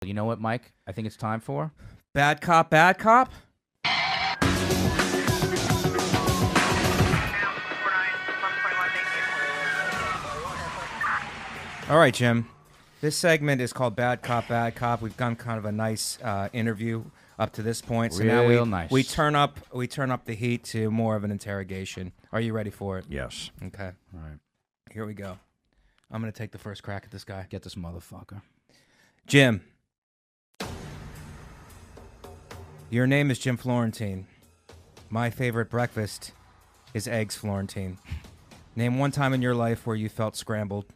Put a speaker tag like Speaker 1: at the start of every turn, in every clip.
Speaker 1: You know what, Mike? I think it's time for
Speaker 2: Bad Cop, Bad Cop? All right, Jim. This segment is called Bad Cop, Bad Cop. We've done kind of a nice interview up to this point. So
Speaker 1: Real
Speaker 2: now
Speaker 1: nice.
Speaker 2: we turn up the heat to more of an interrogation. Are you ready for it?
Speaker 3: Yes.
Speaker 2: Okay.
Speaker 1: All right.
Speaker 2: Here we go. I'm going to take the first crack at this guy.
Speaker 1: Get this motherfucker.
Speaker 2: Jim. Your name is Jim Florentine. My favorite breakfast is eggs Florentine. Name one time in your life where you felt scrambled,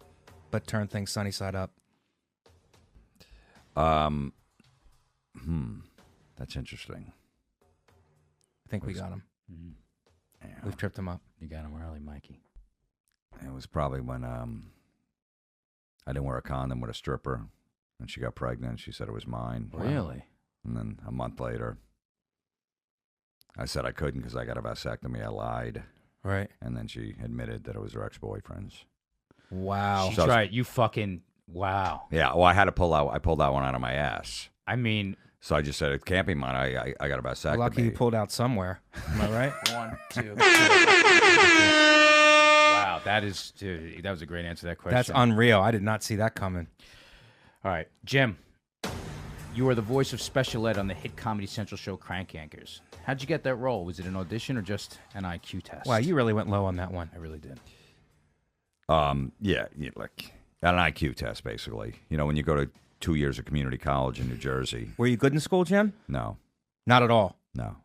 Speaker 2: but turned things sunny side up.
Speaker 3: That's interesting.
Speaker 2: I think we got him.
Speaker 3: Yeah.
Speaker 2: We've tripped him up.
Speaker 1: You got him early, Mikey.
Speaker 3: It was probably when I didn't wear a condom with a stripper, and she got pregnant. She said it was mine.
Speaker 1: Really?
Speaker 3: And then a month later, I said I couldn't because I got a vasectomy. I lied.
Speaker 2: Right.
Speaker 3: And then she admitted that it was her ex-boyfriend's.
Speaker 2: Wow.
Speaker 1: She's right. You fucking wow.
Speaker 3: Yeah. Well, I had to pull out. I pulled that one out of my ass.
Speaker 1: I mean,
Speaker 3: So I just said it can't be mine. I got a vasectomy.
Speaker 2: Lucky you pulled out somewhere. Am I right?
Speaker 1: 1, 2. Wow, that is, dude, that was a great answer to that question.
Speaker 2: That's unreal. I did not see that coming.
Speaker 1: All right, Jim. You are the voice of special ed on the hit Comedy Central show Crank Yankers. How'd you get that role? Was it an audition or just an IQ test?
Speaker 2: Wow, you really went low on that one.
Speaker 1: I really did.
Speaker 3: Yeah, like an IQ test, basically. You know, when you go to 2 years of community college in New Jersey.
Speaker 2: Were you good in school, Jim?
Speaker 3: No,
Speaker 2: Not at all.
Speaker 3: no,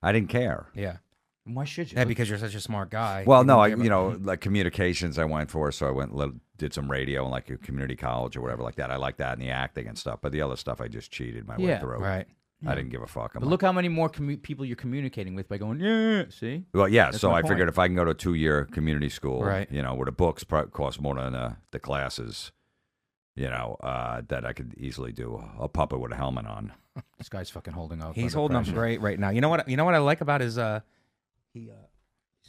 Speaker 3: I didn't care.
Speaker 2: Yeah.
Speaker 1: Why should you?
Speaker 2: Yeah, because you're such a smart guy.
Speaker 3: Well,
Speaker 2: You
Speaker 3: no,
Speaker 2: didn't care about-
Speaker 3: like communications I went for, so I went did some radio and like a community college or whatever like that. I like that and the acting and stuff, but the other stuff I just cheated my way
Speaker 1: Yeah,
Speaker 3: through.
Speaker 2: Right.
Speaker 3: I didn't give a fuck.
Speaker 1: But look how many more people you're communicating with by going, yeah, see?
Speaker 3: Well, yeah,
Speaker 1: That's
Speaker 3: so
Speaker 1: my
Speaker 3: I
Speaker 1: point.
Speaker 3: figured if I can go to a 2-year community school,
Speaker 2: Right.
Speaker 3: you know, where the books cost more than the classes, you know, that I could easily do a puppet with a helmet on.
Speaker 1: This guy's fucking holding up.
Speaker 2: He's
Speaker 1: under
Speaker 2: holding up
Speaker 1: pressure.
Speaker 2: great right now. You know what I like about his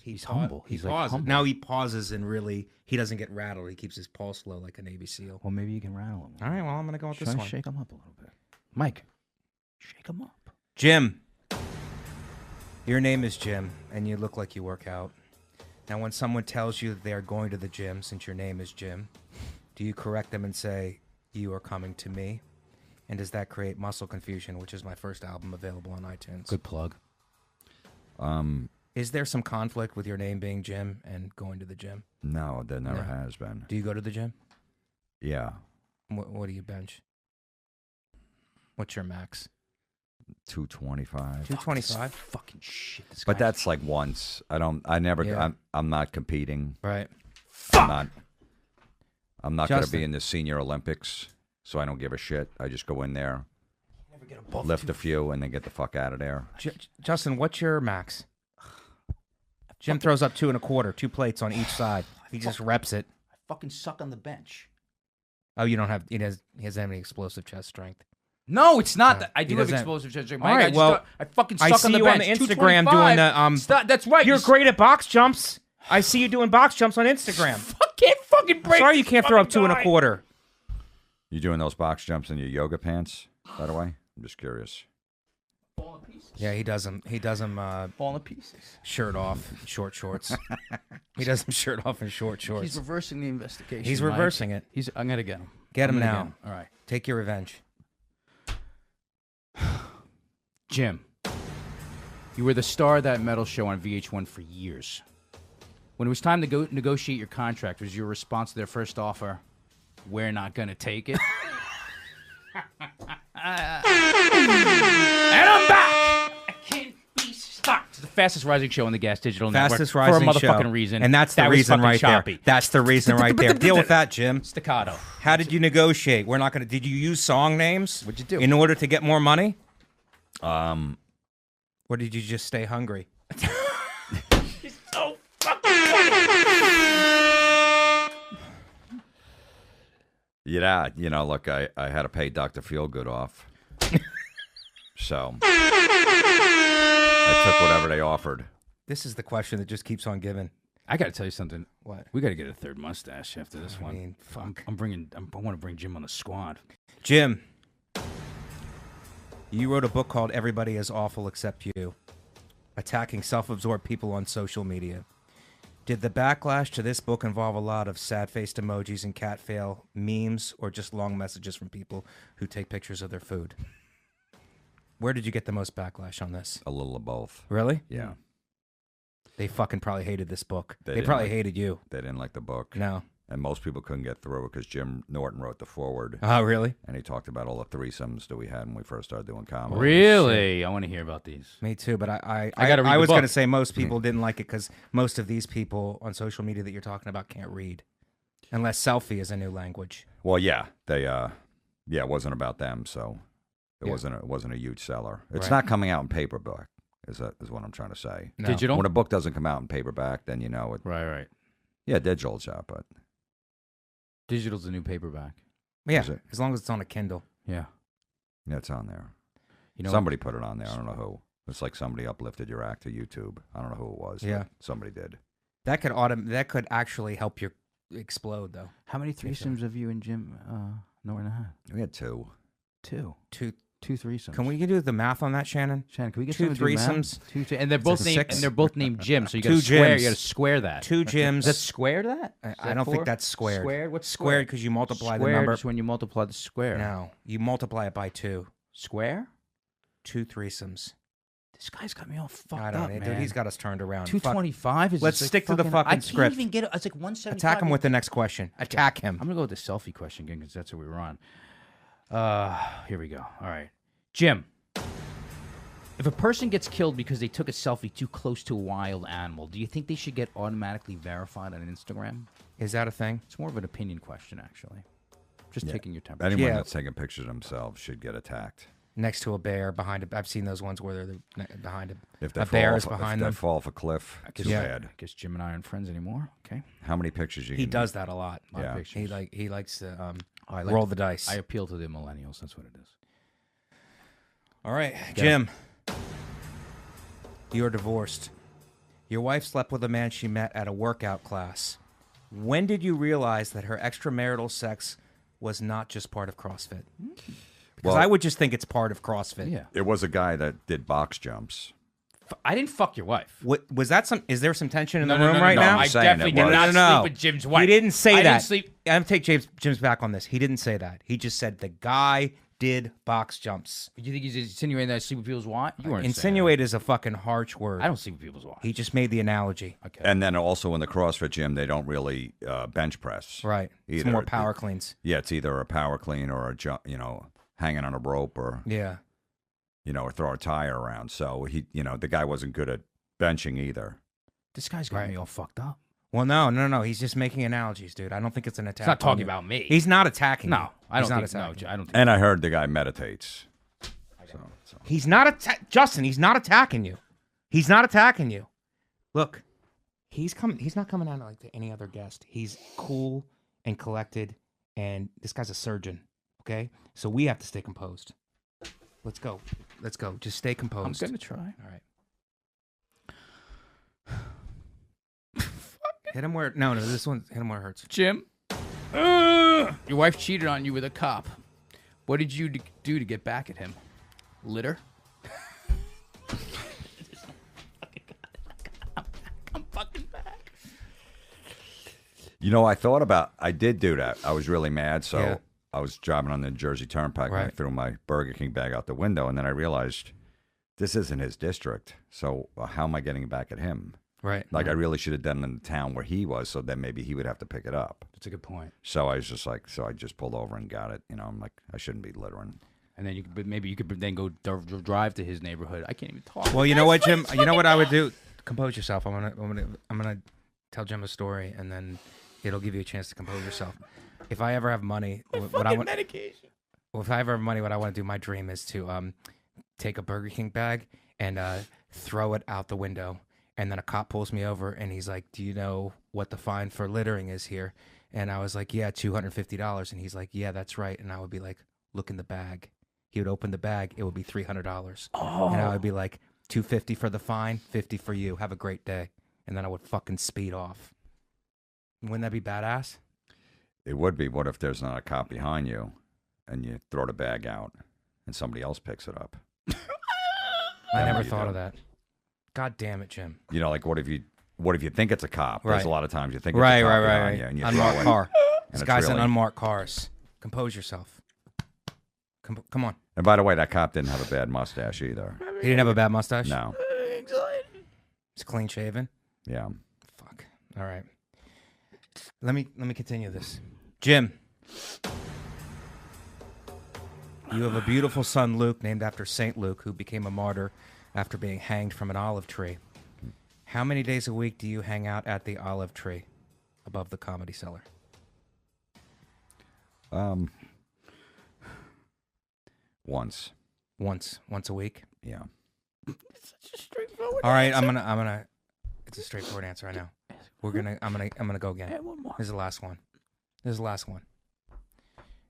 Speaker 1: He's humble.
Speaker 2: He
Speaker 1: He's like
Speaker 2: pauses.
Speaker 1: humble.
Speaker 2: Now he pauses and really he doesn't get rattled. He keeps his pulse low like a Navy SEAL.
Speaker 1: Well, maybe you can rattle him.
Speaker 2: All right, well, I'm going to go with
Speaker 1: Try
Speaker 2: this
Speaker 1: to
Speaker 2: one.
Speaker 1: shake him up a little bit. Mike, shake him up.
Speaker 2: Jim. Your name is Jim, and you look like you work out. Now, when someone tells you that they are going to the gym, since your name is Jim, do you correct them and say, you are coming to me? And does that create Muscle Confusion, which is my first album available on iTunes?
Speaker 1: Good plug.
Speaker 2: Is there some conflict with your name being Jim and going to the gym?
Speaker 3: No, there never
Speaker 2: No.
Speaker 3: has been.
Speaker 2: Do you go to the gym?
Speaker 3: Yeah,
Speaker 2: What do you bench? What's your max?
Speaker 3: 225.
Speaker 2: 225?
Speaker 1: Fucking shit. This
Speaker 3: But
Speaker 1: guy-
Speaker 3: that's like once. I never.
Speaker 2: Yeah.
Speaker 3: I'm not competing.
Speaker 2: Right.
Speaker 3: I'm not going to
Speaker 2: Justin.
Speaker 3: be in the Senior Olympics, so I don't give a shit. I just go in there, lift a few, and then get the fuck out of there.
Speaker 2: Justin, what's your max? Jim throws up 2 1/4, 2 plates on each side. He just reps it.
Speaker 1: I fucking suck on the bench.
Speaker 2: Oh, you don't have. He has any explosive chest strength.
Speaker 1: No, it's not that. I
Speaker 2: He
Speaker 1: do have
Speaker 2: doesn't-
Speaker 1: explosive chest strength.
Speaker 2: All
Speaker 1: Mike.
Speaker 2: right,
Speaker 1: I just
Speaker 2: well,
Speaker 1: don't- I fucking
Speaker 2: I
Speaker 1: suck
Speaker 2: see
Speaker 1: on the
Speaker 2: you on
Speaker 1: bench.
Speaker 2: the Instagram doing the
Speaker 1: Stop, that's right.
Speaker 2: You're
Speaker 1: you
Speaker 2: great at box jumps. I see you doing box jumps on Instagram.
Speaker 1: Can't fucking break.
Speaker 2: Sorry you
Speaker 1: this
Speaker 2: can't throw up
Speaker 1: fucking
Speaker 2: 2
Speaker 1: guy.
Speaker 2: 1/4.
Speaker 3: You doing those box jumps in your yoga pants, by the way? I'm just curious.
Speaker 1: Falling to pieces.
Speaker 2: Yeah, he does them. He does them
Speaker 1: Falling to pieces.
Speaker 2: shirt off, short shorts. He does them shirt off and short shorts.
Speaker 1: He's reversing the investigation.
Speaker 2: He's
Speaker 1: Mike.
Speaker 2: reversing it.
Speaker 1: I'm gonna get him.
Speaker 2: Get him
Speaker 1: I'm gonna
Speaker 2: now.
Speaker 1: get All right,
Speaker 2: Take your revenge.
Speaker 1: Jim. You were the star of that metal show on VH1 for years. When it was time to go negotiate your contract, was your response to their first offer, "We're not gonna take it"? And I'm back. I can't be stopped. It's the fastest rising show on the Gas Digital
Speaker 2: Fastest
Speaker 1: Network
Speaker 2: rising
Speaker 1: for a
Speaker 2: show.
Speaker 1: motherfucking reason.
Speaker 2: And that's the
Speaker 1: That was
Speaker 2: reason
Speaker 1: fucking
Speaker 2: right
Speaker 1: choppy.
Speaker 2: there. That's the reason right there. Deal with that, Jim.
Speaker 1: Staccato.
Speaker 2: How did you negotiate? We're not going to. Did you use song names?
Speaker 1: What'd you do?
Speaker 2: In order to get more money?
Speaker 3: Um,
Speaker 2: Or did you just stay hungry?
Speaker 1: So fucking
Speaker 3: yeah, you know, look, I had to pay Dr. Feelgood off. So I took whatever they offered.
Speaker 2: This is the question that just keeps on giving.
Speaker 1: I got to tell you something.
Speaker 2: What?
Speaker 1: We got to get a third mustache after this
Speaker 2: I
Speaker 1: one.
Speaker 2: mean,
Speaker 1: I want to bring Jim on the squad.
Speaker 2: Jim, You wrote a book called Everybody is Awful Except You, attacking self-absorbed people on social media. Did the backlash to this book involve a lot of sad-faced emojis and cat fail memes, or just long messages from people who take pictures of their food? Where did you get the most backlash on this?
Speaker 3: A little of both.
Speaker 2: Really?
Speaker 3: Yeah.
Speaker 2: They fucking probably hated this book. They
Speaker 3: didn't
Speaker 2: probably
Speaker 3: like-
Speaker 2: hated you.
Speaker 3: They didn't like the book.
Speaker 2: No.
Speaker 3: And most people couldn't get through it because Jim Norton wrote the foreword.
Speaker 2: Oh, really?
Speaker 3: And he talked about all the threesomes that we had when we first started doing comedy.
Speaker 1: Really? I want to hear about these.
Speaker 2: Me too, but I
Speaker 1: gotta read the
Speaker 2: was
Speaker 1: book.
Speaker 2: going to say most people didn't like it because most of these people on social media that you're talking about can't read. Unless Selfie is a new language.
Speaker 3: Well, yeah. They, it wasn't about them, so it
Speaker 2: Yeah.
Speaker 3: wasn't a huge seller. It's
Speaker 2: Right.
Speaker 3: not coming out in paperback, is what I'm trying to say.
Speaker 2: No.
Speaker 1: Digital?
Speaker 3: When a book doesn't come out in paperback, then you know it.
Speaker 1: Right.
Speaker 3: Yeah, digital's out, but
Speaker 1: Digital's the new paperback.
Speaker 2: Yeah,
Speaker 3: Is it?
Speaker 2: as long as it's on a Kindle.
Speaker 1: Yeah.
Speaker 3: yeah, it's on there.
Speaker 1: You know,
Speaker 3: Somebody put it on there. I don't know who. It's like somebody uplifted your act to YouTube. I don't know who it was. but
Speaker 2: Yeah.
Speaker 3: somebody did.
Speaker 2: That could actually help you explode, though.
Speaker 1: how many threesomes have you and Jim Norton had?
Speaker 3: We had two.
Speaker 1: Two.
Speaker 2: Two.
Speaker 1: Two threesomes.
Speaker 2: Can we do the math on that, Shannon?
Speaker 1: Shannon, can we get
Speaker 2: two
Speaker 1: someone to do math?
Speaker 2: threesomes?
Speaker 1: Two, and they're
Speaker 2: It's
Speaker 1: both
Speaker 2: a
Speaker 1: named.
Speaker 2: six.
Speaker 1: And they're both named Jim. So you got
Speaker 2: Two
Speaker 1: to square.
Speaker 2: Jims.
Speaker 1: You got to square that.
Speaker 2: Two Jims.
Speaker 1: Is that square? That?
Speaker 2: I don't think that's squared.
Speaker 1: Squared. What's
Speaker 2: Squared because you multiply the
Speaker 1: Squared
Speaker 2: number.
Speaker 1: is when you multiply the square.
Speaker 2: No, you multiply it by two.
Speaker 1: Square.
Speaker 2: Two threesomes.
Speaker 1: This guy's got me all fucked
Speaker 2: I don't
Speaker 1: up,
Speaker 2: know,
Speaker 1: man.
Speaker 2: dude. He's got us turned around.
Speaker 1: 225 is.
Speaker 2: Let's
Speaker 1: just like
Speaker 2: stick to the fucking
Speaker 1: I
Speaker 2: script.
Speaker 1: can't even get it. It's like 175.
Speaker 2: Attack him with the next question. Attack him.
Speaker 1: I'm gonna go with the selfie question again because that's what we were on. Here we go. All right, Jim. If a person gets killed because they took a selfie too close to a wild animal, do you think they should get automatically verified on Instagram?
Speaker 2: Is that a thing?
Speaker 1: It's more of an opinion question, actually. Just
Speaker 3: Yeah.
Speaker 1: taking your temperature.
Speaker 3: Anyone
Speaker 2: Yeah.
Speaker 3: that's taking pictures of themselves should get attacked.
Speaker 2: Next to a bear, behind a. I've seen those ones where they're behind a.
Speaker 3: If they
Speaker 2: A
Speaker 3: fall
Speaker 2: bear
Speaker 3: off,
Speaker 2: is behind
Speaker 3: if
Speaker 2: them.
Speaker 3: they fall off a cliff, too
Speaker 2: Yeah.
Speaker 3: bad.
Speaker 1: I guess Jim and I aren't friends anymore. Okay.
Speaker 3: How many pictures you
Speaker 2: He
Speaker 3: can
Speaker 2: does that a lot.
Speaker 1: A lot of
Speaker 3: Yeah.
Speaker 1: pictures.
Speaker 2: He likes to
Speaker 1: I like
Speaker 2: roll
Speaker 1: to-
Speaker 2: the dice.
Speaker 1: I appeal to the millennials. That's what it is.
Speaker 2: All right, Jim. You're divorced. Your wife slept with a man she met at a workout class. When did you realize that her extramarital sex was not just part of CrossFit? Because
Speaker 3: Well-
Speaker 2: I would just think it's part of CrossFit.
Speaker 1: Yeah.
Speaker 3: It was a guy that did box jumps.
Speaker 1: I didn't fuck your wife.
Speaker 2: What, was that some? Is there some tension in the
Speaker 1: No,
Speaker 2: room right
Speaker 3: no,
Speaker 2: now?
Speaker 3: I'm
Speaker 1: I
Speaker 3: saying
Speaker 1: definitely
Speaker 3: it
Speaker 1: did
Speaker 3: was.
Speaker 1: not
Speaker 2: No.
Speaker 1: sleep with Jim's wife.
Speaker 2: He didn't say
Speaker 1: I
Speaker 2: that.
Speaker 1: Didn't sleep.
Speaker 2: I'm gonna take Jim's back on this. He didn't say that. He just said the guy did box jumps.
Speaker 1: You think he's insinuating that I sleep with people's wives? You weren't saying
Speaker 2: Insinuate is a fucking harsh word.
Speaker 1: that. I don't sleep with people's wives.
Speaker 2: He just made the analogy.
Speaker 1: Okay.
Speaker 3: And then also in the CrossFit gym, they don't really bench press.
Speaker 2: Right. It's
Speaker 3: Either.
Speaker 2: more power cleans.
Speaker 3: Yeah, it's either a power clean or a hanging on a rope or
Speaker 2: Yeah.
Speaker 3: or throw a tire around. So he, the guy wasn't good at benching either.
Speaker 1: This guy's got
Speaker 2: Right.
Speaker 1: me all fucked up.
Speaker 2: Well, no. He's just making analogies, dude. I don't think it's an attack.
Speaker 1: He's not
Speaker 2: on
Speaker 1: talking
Speaker 2: you.
Speaker 1: about me.
Speaker 2: He's not attacking.
Speaker 1: No,
Speaker 2: you.
Speaker 1: I
Speaker 2: He's
Speaker 1: don't
Speaker 2: not
Speaker 1: think. No,
Speaker 2: attacking.
Speaker 1: I don't think.
Speaker 3: And I heard the guy meditates. So.
Speaker 2: He's not Justin. He's not attacking you. He's not attacking you. Look, he's coming. He's not coming out like to any other guest. He's cool and collected, and this guy's a surgeon. Okay, so we have to stay composed. Let's go. Let's go. Just stay
Speaker 1: I'm
Speaker 2: composed.
Speaker 1: gonna try.
Speaker 2: All right. Hit him where. No. This one. Hit him where it hurts.
Speaker 1: Jim, your wife cheated on you with a cop. What did you do to get back at him? Litter? I'm fucking back.
Speaker 3: I did do that. I was really mad, so
Speaker 2: Yeah.
Speaker 3: I was driving on the Jersey Turnpike and I
Speaker 2: Right.
Speaker 3: threw my Burger King bag out the window, and then I realized this isn't his district, so how am I getting back at him?
Speaker 2: Right.
Speaker 3: Like, I really should have done it in the town where he was, so then maybe he would have to pick it up.
Speaker 1: That's a good point.
Speaker 3: So I was just like, I just pulled over and got it. I'm like, I shouldn't be littering.
Speaker 1: And then maybe you could then go drive to his neighborhood. I can't even talk.
Speaker 2: Well, you know what, Jim? You know what I would do? Compose yourself. I'm gonna tell Jim a story, and then it'll give you a chance to compose yourself. If I ever have money, what I want,
Speaker 1: medication.
Speaker 2: well, if I ever have money, what I want to do, my dream is to take a Burger King bag and throw it out the window, and then a cop pulls me over, and he's like, "Do you know what the fine for littering is here?" And I was like, "Yeah, $250." And he's like, "Yeah, that's right." And I would be like, "Look in the bag." He would open the bag. It would be $300.
Speaker 1: Oh.
Speaker 2: And I would be like, $250 for the fine, $50 for you. Have a great day. And then I would fucking speed off. Wouldn't that be badass?
Speaker 3: It would be. What if there's not a cop behind you and you throw the bag out? and somebody else picks it up.
Speaker 2: I never thought of that. God damn it, Jim.
Speaker 3: You know, like what if you think it's a cop?
Speaker 2: Right.
Speaker 3: There's a lot of times you think it's a cop behind you, and you
Speaker 2: unmarked
Speaker 3: throw it,
Speaker 2: car.
Speaker 3: and
Speaker 2: This
Speaker 3: it's
Speaker 2: guy's in
Speaker 3: really-
Speaker 2: unmarked cars. Compose yourself. Come on.
Speaker 3: And by the way, that cop didn't have a bad mustache either.
Speaker 2: He didn't have a bad mustache?
Speaker 3: No.
Speaker 2: He's clean shaven?
Speaker 3: Yeah.
Speaker 2: Fuck. All right. Let me continue this. Jim. You have a beautiful son, Luke, named after Saint Luke, who became a martyr after being hanged from an olive tree. How many days a week do you hang out at the olive tree above the Comedy Cellar?
Speaker 3: Once.
Speaker 2: Once a week?
Speaker 3: Yeah.
Speaker 1: Such a straightforward.
Speaker 2: All right, I'm gonna. It's a straightforward answer. I know. I'm gonna go again.
Speaker 1: One more.
Speaker 2: This is the last one.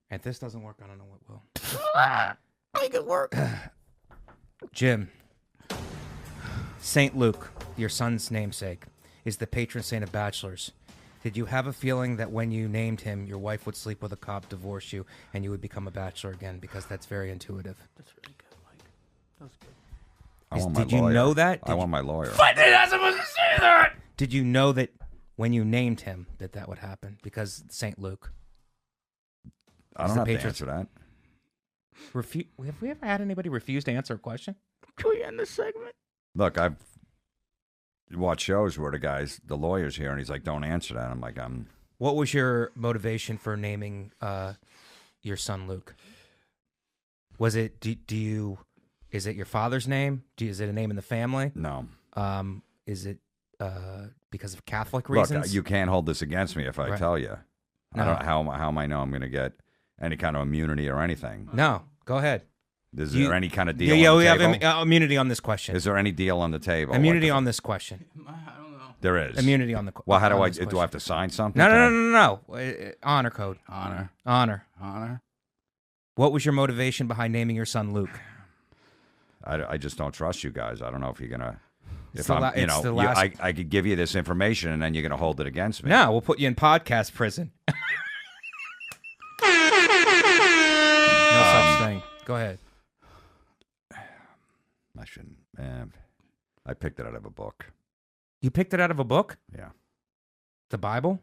Speaker 2: And if this doesn't work, I don't know what will.
Speaker 1: Make it work.
Speaker 2: Jim, Saint Luke, your son's namesake, is the patron saint of bachelors. Did you have a feeling that when you named him, your wife would sleep with a cop, divorce you, and you would become a bachelor again? Because that's very intuitive.
Speaker 1: That's really good, Mike. That was good.
Speaker 3: I want my
Speaker 2: Did you
Speaker 3: lawyer.
Speaker 2: know that?
Speaker 3: I want my lawyer.
Speaker 1: I did not supposed to say that.
Speaker 2: Did you know that when you named him that would happen? Because Saint Luke.
Speaker 3: I don't have to answer that.
Speaker 2: Have we ever had anybody refuse to answer a question?
Speaker 1: Can we end this segment?
Speaker 3: Look, I've watched shows where the lawyer's here, and he's like, "Don't answer that." I'm like,
Speaker 2: What was your motivation for naming your son Luke? Was it is it your father's name? Is it a name in the family?
Speaker 3: No.
Speaker 2: Is it because of Catholic reasons?
Speaker 3: Look, you can't hold this against me if I tell you.
Speaker 2: No.
Speaker 3: I don't, how am I know I'm going to get any kind of immunity or anything?
Speaker 2: No, go ahead.
Speaker 3: Is there any kind of deal?
Speaker 2: Yeah,
Speaker 3: on
Speaker 2: we
Speaker 3: the
Speaker 2: have
Speaker 3: table?
Speaker 2: immunity on this question.
Speaker 3: Is there any deal on the table?
Speaker 2: Immunity on this question.
Speaker 1: I don't know.
Speaker 3: There is.
Speaker 2: Immunity on the question.
Speaker 3: Well, how do I have to sign something?
Speaker 2: No. Honor code.
Speaker 1: Honor.
Speaker 2: What was your motivation behind naming your son Luke?
Speaker 3: I just don't trust you guys. I don't know if you're gonna.
Speaker 2: It's
Speaker 3: If
Speaker 2: the
Speaker 3: I'm,
Speaker 2: it's the last.
Speaker 3: I could give you this information and then you're gonna hold it against me.
Speaker 2: No, we'll put you in podcast prison. No such thing. Go ahead.
Speaker 3: I shouldn't. I picked it out of a book.
Speaker 2: You picked it out of a book?
Speaker 3: Yeah.
Speaker 2: The Bible?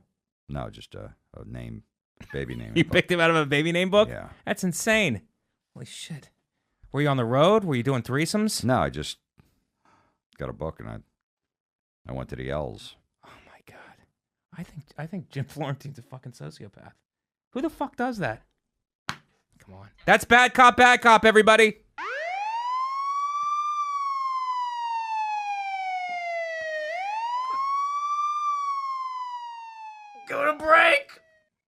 Speaker 3: No, just a name, baby name.
Speaker 2: You
Speaker 3: book.
Speaker 2: picked it out of a baby name book?
Speaker 3: Yeah.
Speaker 2: That's insane. Holy shit. Were you on the road? Were you doing threesomes?
Speaker 3: No, I just got a book and I went to the L's.
Speaker 2: Oh my god. I think Jim Florentine's a fucking sociopath. Who the fuck does that? Come on. That's bad cop, everybody.
Speaker 1: Go to break.